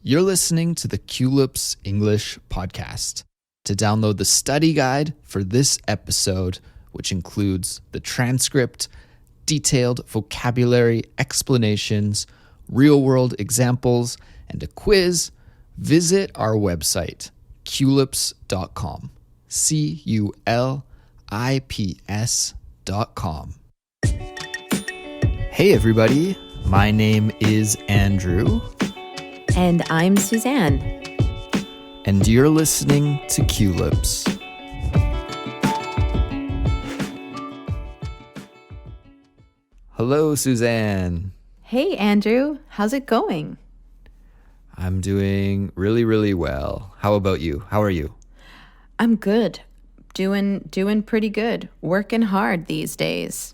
You're listening to the Culips English podcast. To download the study guide for this episode, which includes the transcript, detailed vocabulary explanations, real-world examples, and a quiz, visit our website, culips.com. CULIPS.com. Hey everybody, my name is Andrew. And I'm Suzanne. And you're listening to Culips. Hello, Suzanne. Hey, Andrew. How's it going? I'm doing really, really well. How about you? How are you? I'm good. Doing pretty good. Working hard these days.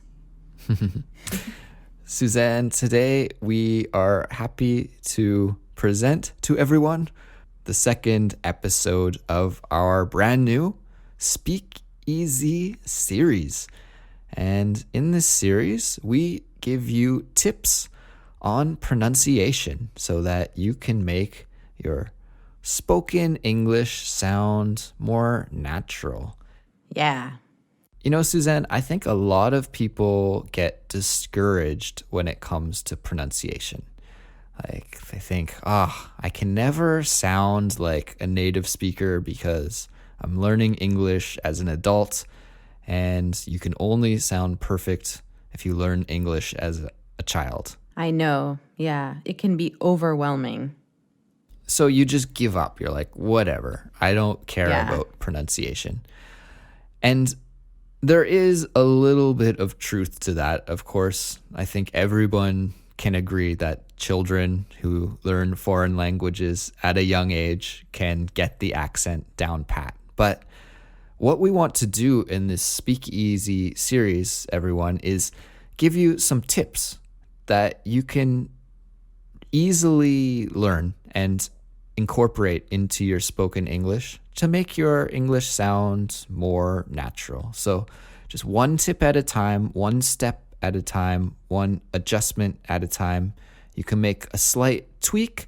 Suzanne, today we are happy to present to everyone the second episode of our brand new Speak Easy series. And in this series, we give you tips on pronunciation so that you can make your spoken English sound more natural. Yeah. You know, Suzanne, I think a lot of people get discouraged when it comes to pronunciation. Like they think, I can never sound like a native speaker because I'm learning English as an adult, and you can only sound perfect if you learn English as a child. I know. Yeah. It can be overwhelming. So you just give up. You're like, whatever. I don't care about pronunciation. And there is a little bit of truth to that. Of course, I think everyone can agree that children who learn foreign languages at a young age can get the accent down pat. But what we want to do in this Speak Easy series, everyone, is give you some tips that you can easily learn and incorporate into your spoken English to make your English sound more natural. So just one tip at a time, one step at a time, one adjustment at a time. You can make a slight tweak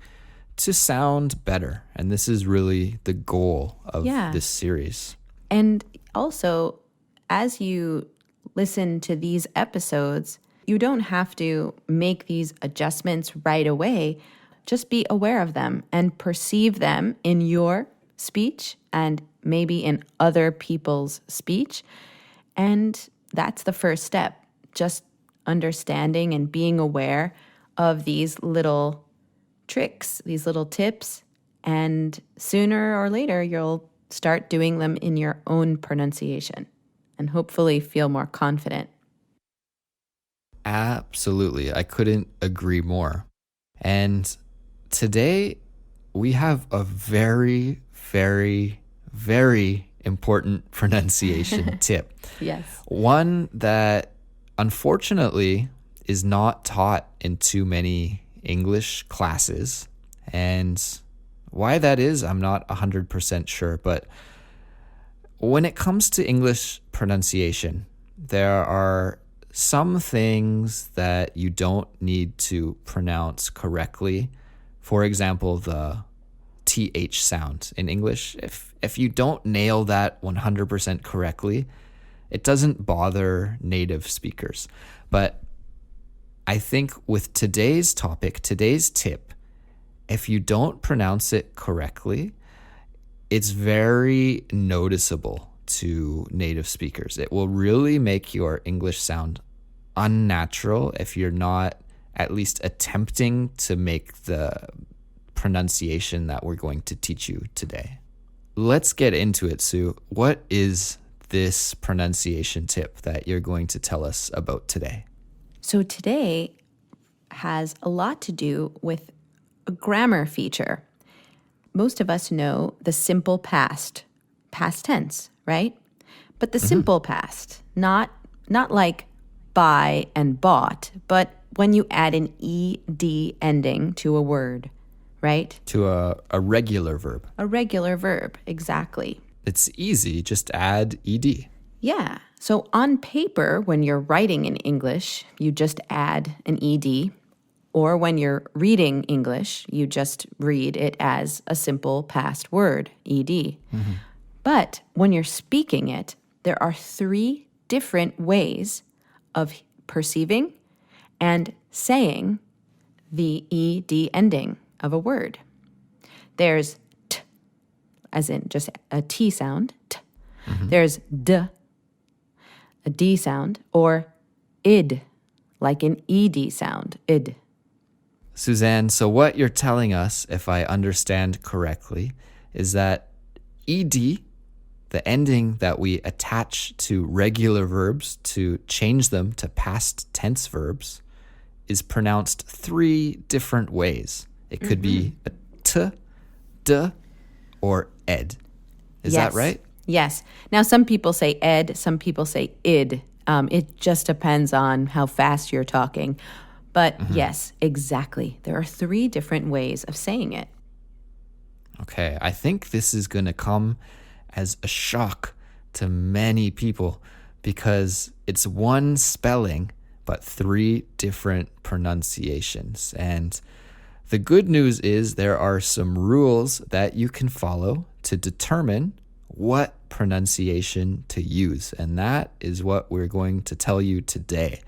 to sound better. And this is really the goal of this series. And also, as you listen to these episodes, you don't have to make these adjustments right away. Just be aware of them and perceive them in your speech and maybe in other people's speech. And that's the first step. Just understanding and being aware of these little tricks, these little tips, and sooner or later you'll start doing them in your own pronunciation and hopefully feel more confident. Absolutely. I couldn't agree more. And today we have a very, very, very important pronunciation tip. Yes. One that unfortunately is not taught in too many English classes. And why that is, I'm not 100% sure. But when it comes to English pronunciation, there are some things that you don't need to pronounce correctly. For example, the TH sound in English. If you don't nail that 100% correctly, it doesn't bother native speakers. But I think with today's topic, today's tip, if you don't pronounce it correctly, it's very noticeable to native speakers. It will really make your English sound unnatural if you're not at least attempting to make the pronunciation that we're going to teach you today. Let's get into it, Sue. What is this pronunciation tip that you're going to tell us about today? So today has a lot to do with a grammar feature. Most of us know the simple past tense, right? But the simple past, not like buy and bought, but when you add an ed ending to a word, right? To a regular verb. A regular verb, exactly. It's easy, just add ed. Yeah. So on paper, when you're writing in English, you just add an ed. Or when you're reading English, you just read it as a simple past word, ed. But when you're speaking it, there are 3 different ways of perceiving and saying the ed ending of a word. There's t, as in just a T sound, t. There's d, a D sound, or id, like an ed sound, id. Suzanne, so what you're telling us, if I understand correctly, is that ed, the ending that we attach to regular verbs to change them to past tense verbs, is pronounced 3 different ways. It could be a t, d, or ed. Is that right? Yes. Now, some people say ed, some people say id. It just depends on how fast you're talking. But yes, exactly. There are 3 different ways of saying it. Okay, I think this is going to come as a shock to many people because it's one spelling but 3 different pronunciations. And the good news is there are some rules that you can follow to determine what pronunciation to use. And that is what we're going to tell you today.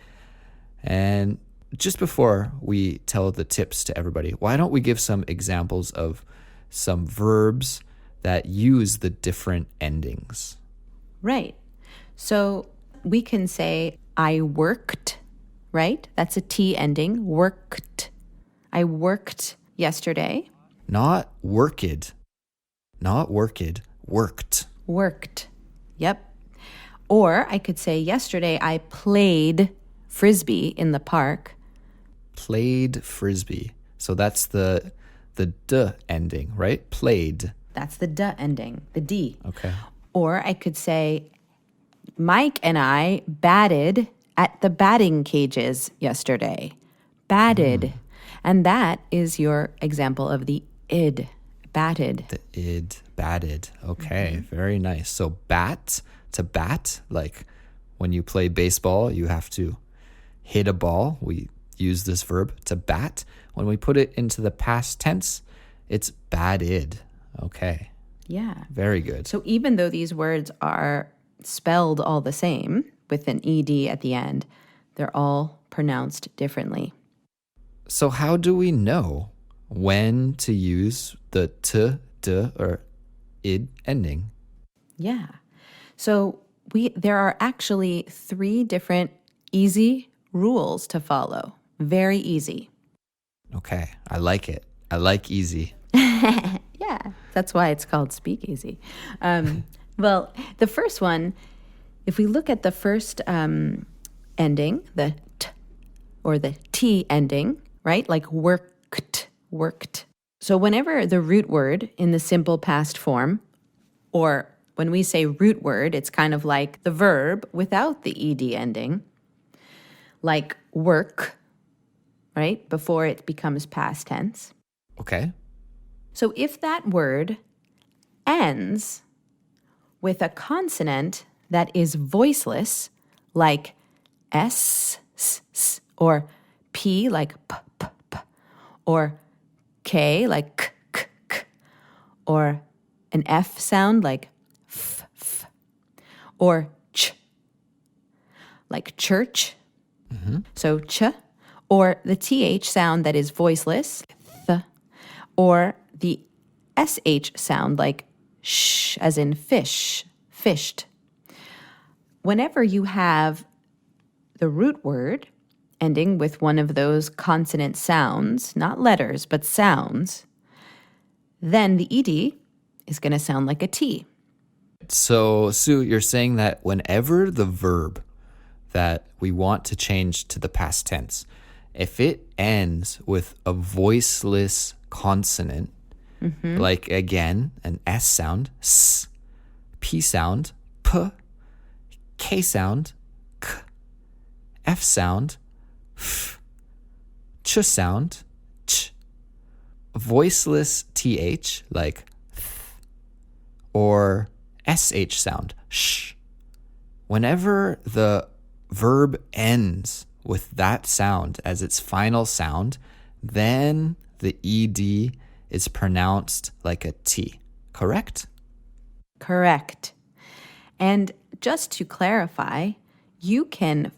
And just before we tell the tips to everybody, why don't we give some examples of some verbs that use the different endings? Right. So we can say, I worked, right? That's a T ending, worked. I worked yesterday. Not worked. Not worked. Worked. Worked. Yep. Or I could say, yesterday I played frisbee in the park. Played frisbee. So that's the d ending, right? Played. That's the d ending, the D. Okay. Or I could say, Mike and I batted at the batting cages yesterday. Batted. And that is your example of the id, batted. The id, batted. Okay, very nice. So bat, to bat, like when you play baseball, you have to hit a ball. We use this verb to bat. When we put it into the past tense, it's batted. Okay. Yeah. Very good. So even though these words are spelled all the same with an ed at the end, they're all pronounced differently. So how do we know when to use the t, d, or id ending? Yeah. So there are actually 3 different easy rules to follow. Very easy. Okay, I like it. I like easy. Yeah, that's why it's called Speak Easy. Well, the first one, if we look at the first ending, the t or the t ending, right? Like worked, worked. So whenever the root word in the simple past form, or when we say root word, it's kind of like the verb without the ed ending, like work, right? Before it becomes past tense. Okay. So if that word ends with a consonant that is voiceless, like S, S, S, or P, like P, P, P, or K, like K, K, K, or an F sound, like F, F, or Ch, like church, so ch, or the TH sound that is voiceless, th, or the SH sound like sh, as in fish, fished. Whenever you have the root word ending with one of those consonant sounds, not letters, but sounds, then the ed is going to sound like a T. So, Sue, you're saying that whenever the verb that we want to change to the past tense, if it ends with a voiceless consonant, like again, an S sound, S, P sound, P, K sound, K, F sound, F, Ch sound, Ch, voiceless TH, like th, or SH sound, sh. Whenever the verb ends with that sound as its final sound, then the ED is pronounced like a T, correct? Correct. And just to clarify, you can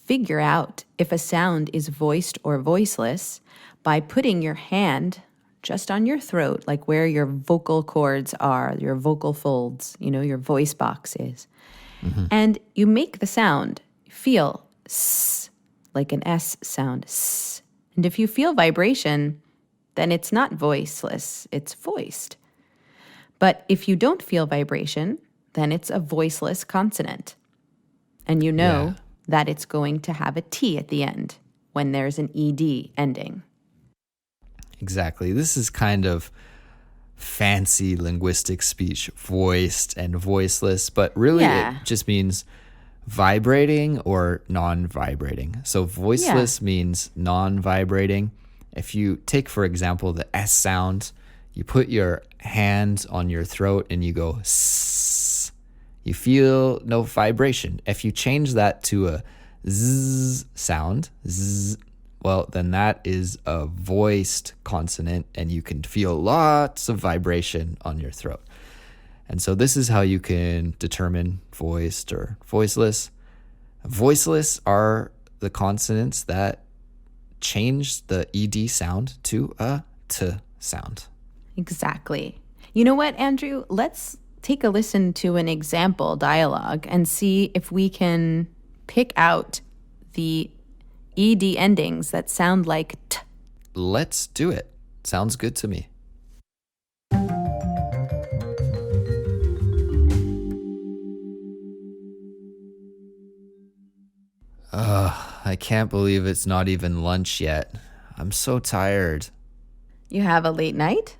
figure out if a sound is voiced or voiceless by putting your hand just on your throat, like where your vocal cords are, your vocal folds, your voice box is. And you make the sound feel S, like an S sound, S. And if you feel vibration, then it's not voiceless, it's voiced. But if you don't feel vibration, then it's a voiceless consonant. And you know that it's going to have a T at the end when there's an ED ending. Exactly. This is kind of fancy linguistic speech, voiced and voiceless, but really it just means vibrating or non-vibrating. So voiceless means non-vibrating. If you take, for example, the S sound, you put your hand on your throat and you go S. You feel no vibration. If you change that to a Z sound, Z, well, then that is a voiced consonant and you can feel lots of vibration on your throat. And so this is how you can determine voiced or voiceless. Voiceless are the consonants that change the ED sound to a T sound. Exactly. You know what, Andrew? Let's take a listen to an example dialogue and see if we can pick out the ED endings that sound like T. Let's do it. Sounds good to me. I can't believe it's not even lunch yet. I'm so tired. You have a late night?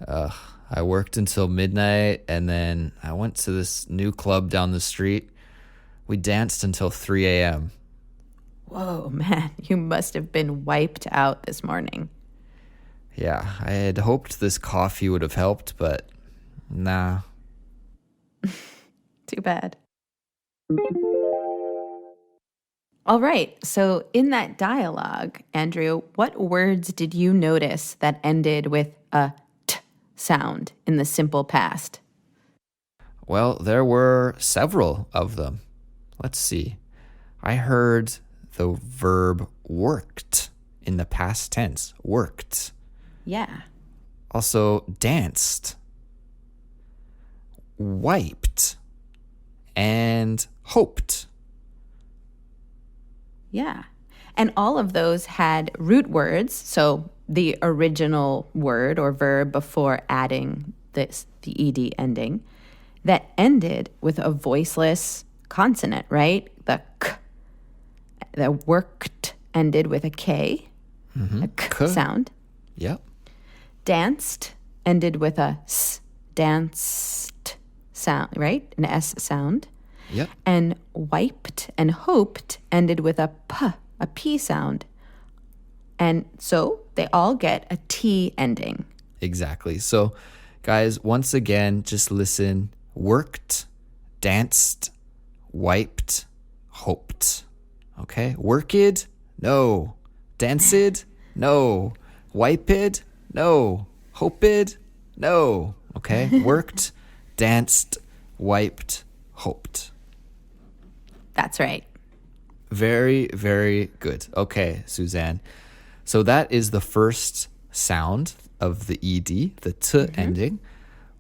I worked until midnight and then I went to this new club down the street. We danced until 3 a.m. Whoa, man, you must have been wiped out this morning. Yeah, I had hoped this coffee would have helped, but nah. Too bad. All right, so in that dialogue, Andrew, what words did you notice that ended with a T sound in the simple past? Well, there were several of them. Let's see. I heard the verb worked in the past tense. Worked. Yeah. Also danced, wiped, and hoped. Yeah. And all of those had root words, so the original word or verb before adding the ed ending, that ended with a voiceless consonant, right? The k. The worked ended with a K, a k sound. Yep. Danced ended with a s, danced sound, right? An S sound. Yep. And wiped and hoped ended with a P sound. And so they all get a T ending. Exactly. So, guys, once again, just listen. Worked, danced, wiped, hoped. Okay? Worked? No. Danced? No. Wiped? No. Hoped? No. Okay? Worked, danced, wiped, hoped. That's right. Very, very good. Okay, Suzanne. So that is the first sound of the ED, the T ending.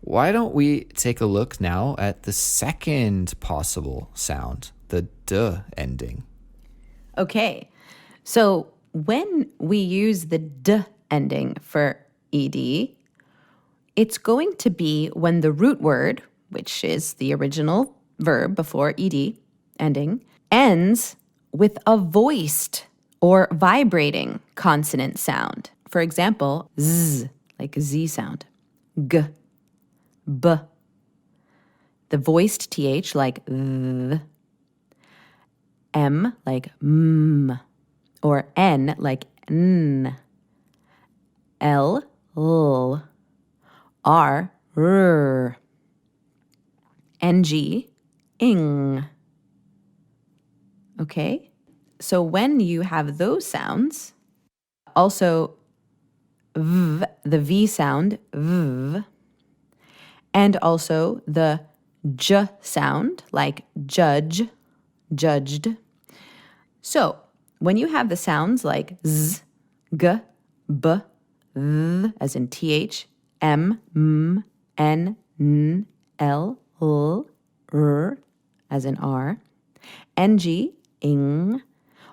Why don't we take a look now at the second possible sound, the D ending? Okay. So when we use the D ending for ED, it's going to be when the root word, which is the original verb before ED ending, ends with a voiced or vibrating consonant sound. For example, Z, like a Z sound, G, B. The voiced TH like th, M like m, or N like n, L, l, R, r, NG, ing. Okay? So when you have those sounds, Also, v, the V sound, v, and also the j sound, like judge, judged. So, when you have the sounds like z, g, b, th, as in th, m, m, n, n, l, l, r, as in r, ng, ing,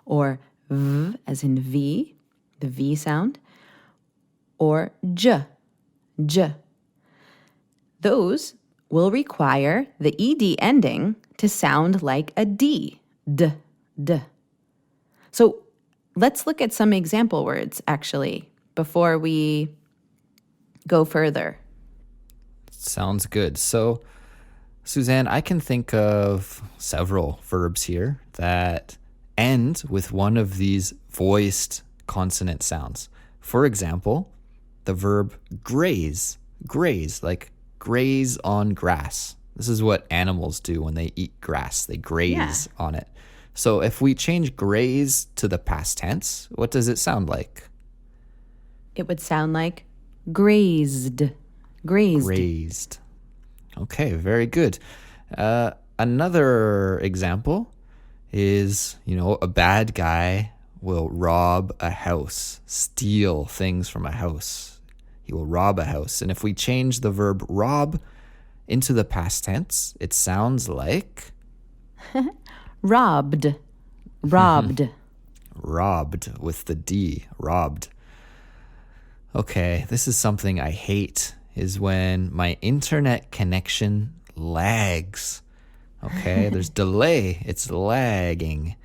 or v, as in v, the V sound, or j, j. Those will require the ed ending to sound like a d, d, d. So let's look at some example words, actually, before we go further. Sounds good. So, Suzanne, I can think of several verbs here that end with one of these voiced consonant sounds. For example, the verb graze, graze, like graze on grass. This is what animals do when they eat grass. They graze on it. So if we change graze to the past tense, what does it sound like? It would sound like grazed, grazed. Grazed. Okay, very good. Another example is, a bad guy will rob a house, steal things from a house. He will rob a house. And if we change the verb rob into the past tense, it sounds like robbed, robbed. robbed with the D, robbed. Okay, this is something I hate, is when my internet connection lags. Okay, there's delay, it's lagging.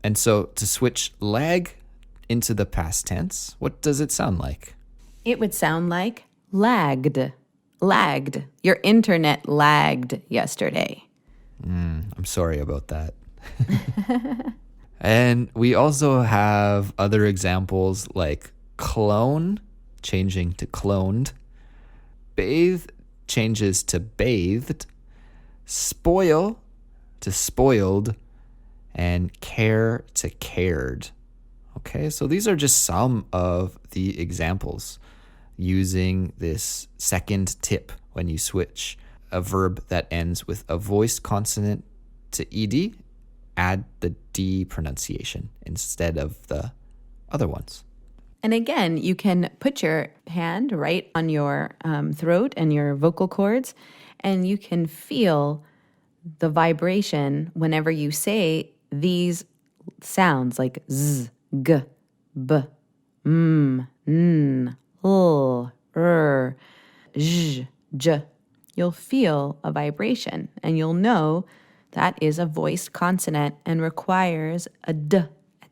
And so to switch lag into the past tense, what does it sound like? It would sound like lagged, lagged. Your internet lagged yesterday. I'm sorry about that. And we also have other examples like clone, changing to cloned. Bathe changes to bathed. Spoil to spoiled. And care to cared. Okay, so these are just some of the examples using this second tip when you switch a verb that ends with a voiced consonant to ed, add the D pronunciation instead of the other ones. And again, you can put your hand right on your throat and your vocal cords, and you can feel the vibration whenever you say these sounds like z, g, b, m, n, l, r, j, j. You'll feel a vibration, and you'll know that is a voiced consonant and requires a d at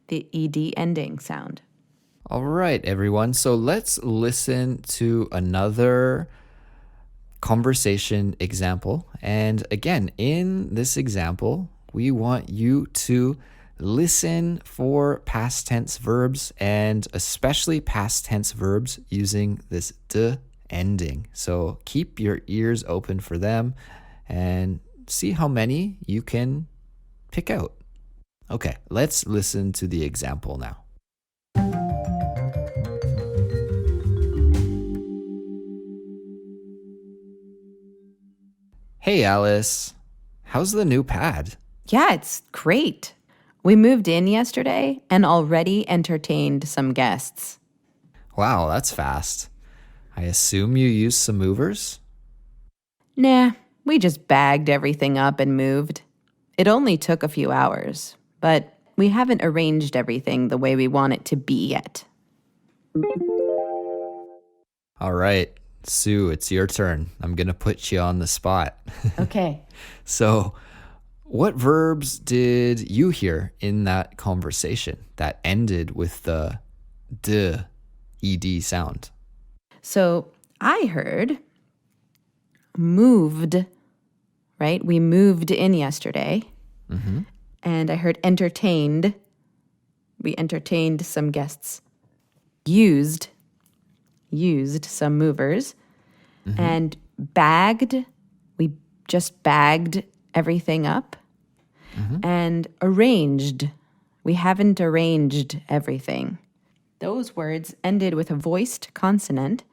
the ed ending sound. All right, everyone. So let's listen to another conversation example. And again, in this example, we want you to listen for past tense verbs and especially past tense verbs using this d ending. So keep your ears open for them and see how many you can pick out. Okay, let's listen to the example now. Hey, Alice. How's the new pad? Yeah, it's great. We moved in yesterday and already entertained some guests. Wow, that's fast. I assume you used some movers? Nah, we just bagged everything up and moved. It only took a few hours, but we haven't arranged everything the way we want it to be yet. All right, Sue, it's your turn. I'm going to put you on the spot. Okay. So, what verbs did you hear in that conversation that ended with the d, ed sound? So I heard moved, right? We moved in yesterday. Mm-hmm. And I heard entertained. We entertained some guests. Used some movers. Mm-hmm. And bagged, we just bagged everything up. Mm-hmm. And arranged, we haven't arranged everything. Those words ended with a voiced consonant,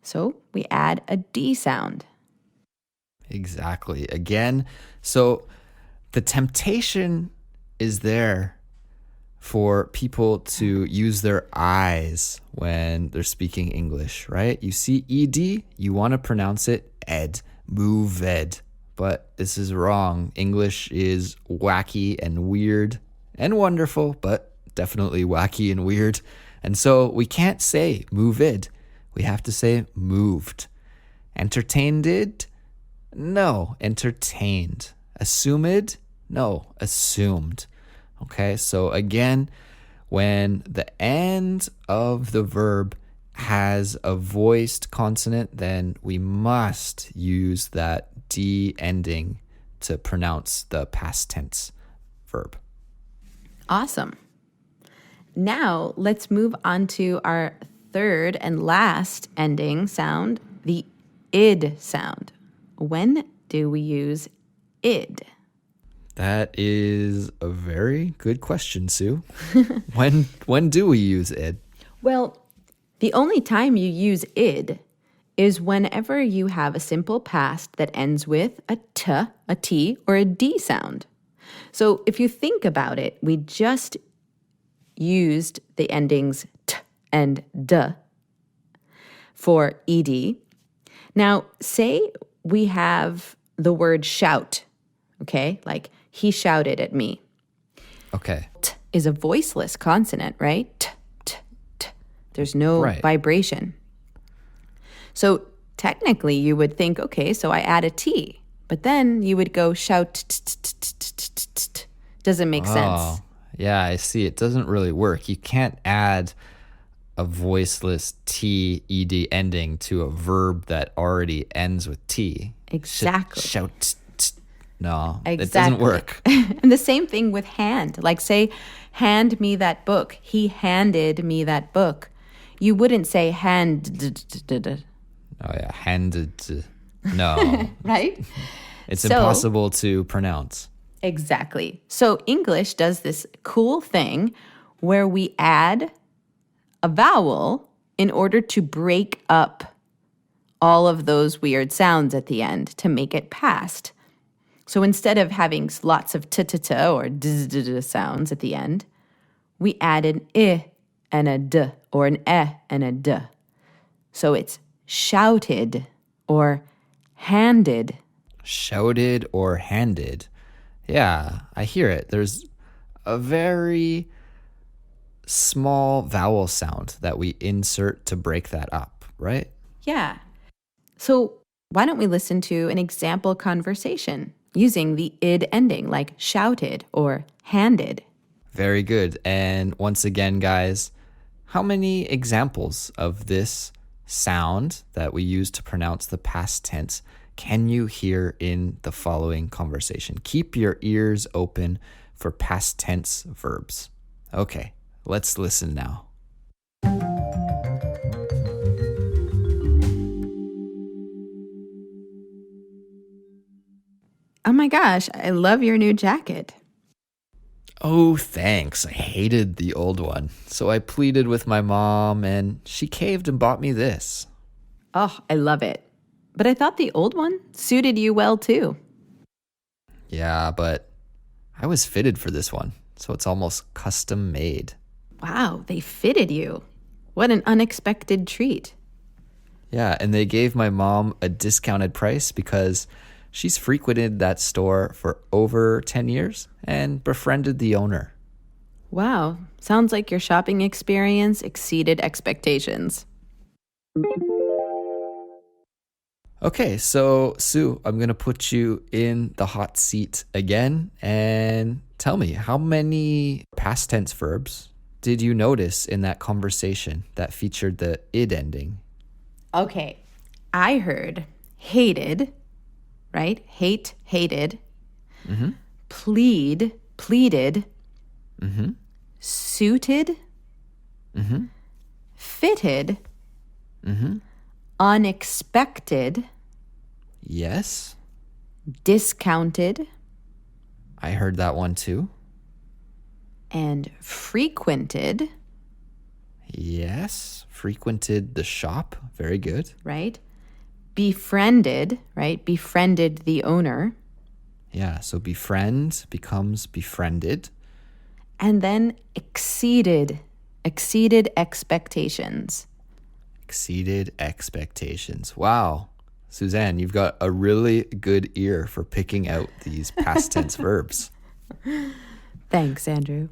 so we add a D sound. Exactly. Again, so the temptation is there for people to use their eyes when they're speaking English, right? You see ED, you want to pronounce it ed, move ed. But this is wrong. English is wacky and weird and wonderful, but definitely wacky and weird. And so we can't say move id. We have to say moved. Entertained it? No, entertained. Assumed? No, assumed. Okay, so again, when the end of the verb has a voiced consonant, then we must use that D ending to pronounce the past tense verb. Awesome. Now let's move on to our third and last ending sound, the id sound. When do we use id? That is a very good question, Sue. When do we use id? Well, the only time you use id is whenever you have a simple past that ends with a t, or a d sound. So if you think about it, we just used the endings t and d for ed. Now, say we have the word shout, okay? Like, he shouted at me. Okay. T is a voiceless consonant, right? T, t, t. There's no vibration. So technically you would think, okay, so I add a T, but then you would go shout. Doesn't make sense. Yeah, I see. It doesn't really work. You can't add a voiceless T, ED ending to a verb that already ends with T. Exactly. Shout. No, exactly. It doesn't work. And the same thing with hand. Like, say, hand me that book. He handed me that book. You wouldn't say hand. Oh, yeah. Handed. No. Right? It's impossible to pronounce. Exactly. So English does this cool thing where we add a vowel in order to break up all of those weird sounds at the end to make it past. So instead of having lots of t or d sounds at the end, we add an I and a d, or an e and a d. So it's shouted or handed. Shouted or handed. Yeah, I hear it. There's a very small vowel sound that we insert to break that up, right? Yeah. So why don't we listen to an example conversation using the id ending, like shouted or handed? Very good. And once again, guys, how many examples of this sound that we use to pronounce the past tense can you hear in the following conversation? Keep your ears open for past tense verbs. Okay, let's listen now. Oh my gosh, I love your new jacket. Oh, thanks. I hated the old one. So I pleaded with my mom and she caved and bought me this. Oh, I love it. But I thought the old one suited you well too. Yeah, but I was fitted for this one, so it's almost custom made. Wow, they fitted you. What an unexpected treat. Yeah, and they gave my mom a discounted price because she's frequented that store for over 10 years and befriended the owner. Wow, sounds like your shopping experience exceeded expectations. Okay, so Sue, I'm going to put you in the hot seat again and tell me, how many past tense verbs did you notice in that conversation that featured the id ending? Okay, I heard hated, right? Hate, hated. Mm-hmm. Plead, pleaded. Mm-hmm. Suited. Mm-hmm. Fitted. Mm-hmm. Unexpected. Yes, Discounted. I heard that one too. And frequented. Yes. Frequented the shop. Very good. right? Befriended, right? Befriended the owner. Yeah, so befriend becomes befriended. And then exceeded expectations. Exceeded expectations. Wow. Suzanne, you've got a really good ear for picking out these past tense verbs. Thanks, Andrew.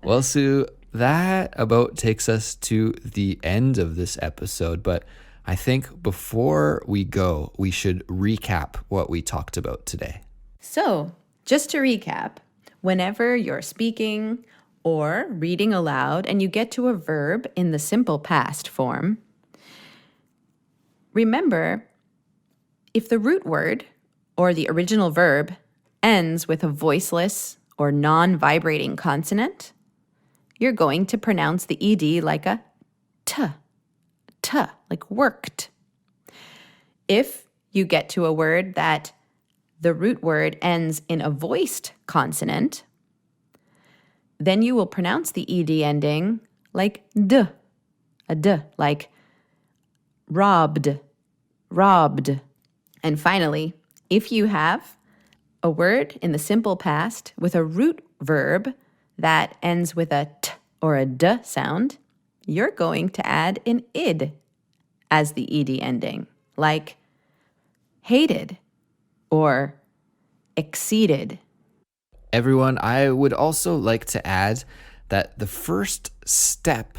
Well, Sue, that about takes us to the end of this episode, but I think before we go, we should recap what we talked about today. So, just to recap, whenever you're speaking or reading aloud and you get to a verb in the simple past form, remember, if the root word or the original verb ends with a voiceless or non-vibrating consonant, you're going to pronounce the ed like a t, like worked. If you get to a word that the root word ends in a voiced consonant, then you will pronounce the ed ending like d, a d, like robbed. And finally, if you have a word in the simple past with a root verb that ends with a t or a d sound, you're going to add an id as the ed ending, like hated or exceeded. Everyone, I would also like to add that the first step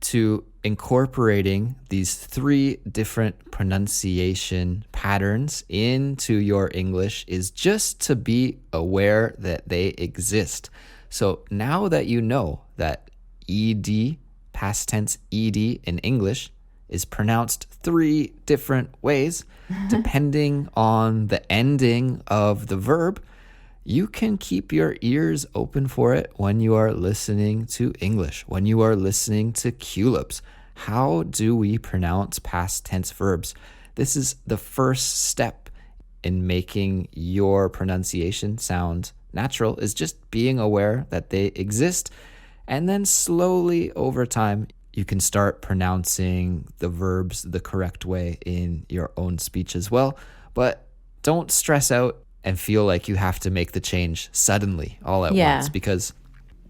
to incorporating these 3 different pronunciation patterns into your English is just to be aware that they exist. So now that you know that ed, past tense ed in English, is pronounced 3 different ways, depending on the ending of the verb, you can keep your ears open for it when you are listening to English, when you are listening to Culips. How do we pronounce past tense verbs? This is the first step in making your pronunciation sound natural, is just being aware that they exist. And then slowly over time, you can start pronouncing the verbs the correct way in your own speech as well. But don't stress out and feel like you have to make the change suddenly all at once, because,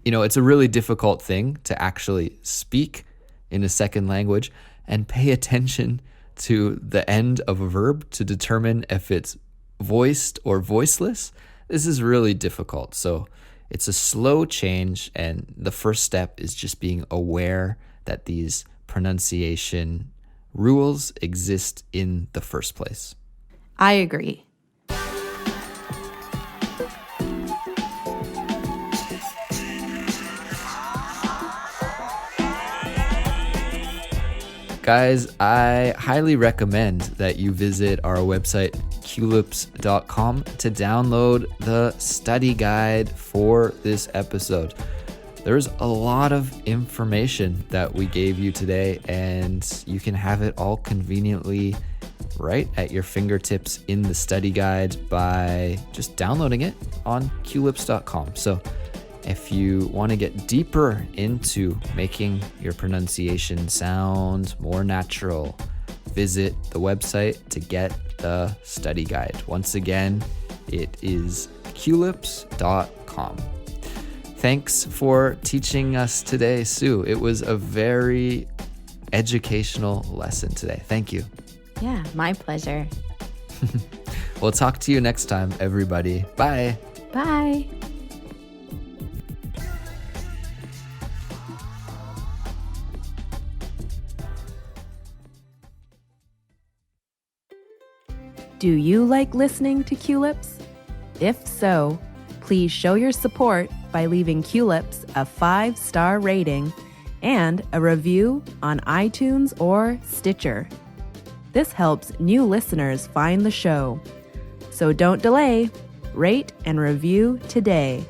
it's a really difficult thing to actually speak in a second language and pay attention to the end of a verb to determine if it's voiced or voiceless. This is really difficult. So it's a slow change, and the first step is just being aware that these pronunciation rules exist in the first place. I agree. Guys, I highly recommend that you visit our website, culips.com, to download the study guide for this episode. There's a lot of information that we gave you today, and you can have it all conveniently right at your fingertips in the study guide by just downloading it on culips.com. So if you want to get deeper into making your pronunciation sound more natural, visit the website to get the study guide. Once again, it is culips.com. Thanks for teaching us today, Sue. It was a very educational lesson today. Thank you. Yeah, my pleasure. We'll talk to you next time, everybody. Bye. Bye. Do you like listening to Culips? If so, please show your support by leaving Culips a 5-star rating and a review on iTunes or Stitcher. This helps new listeners find the show. So don't delay. Rate and review today.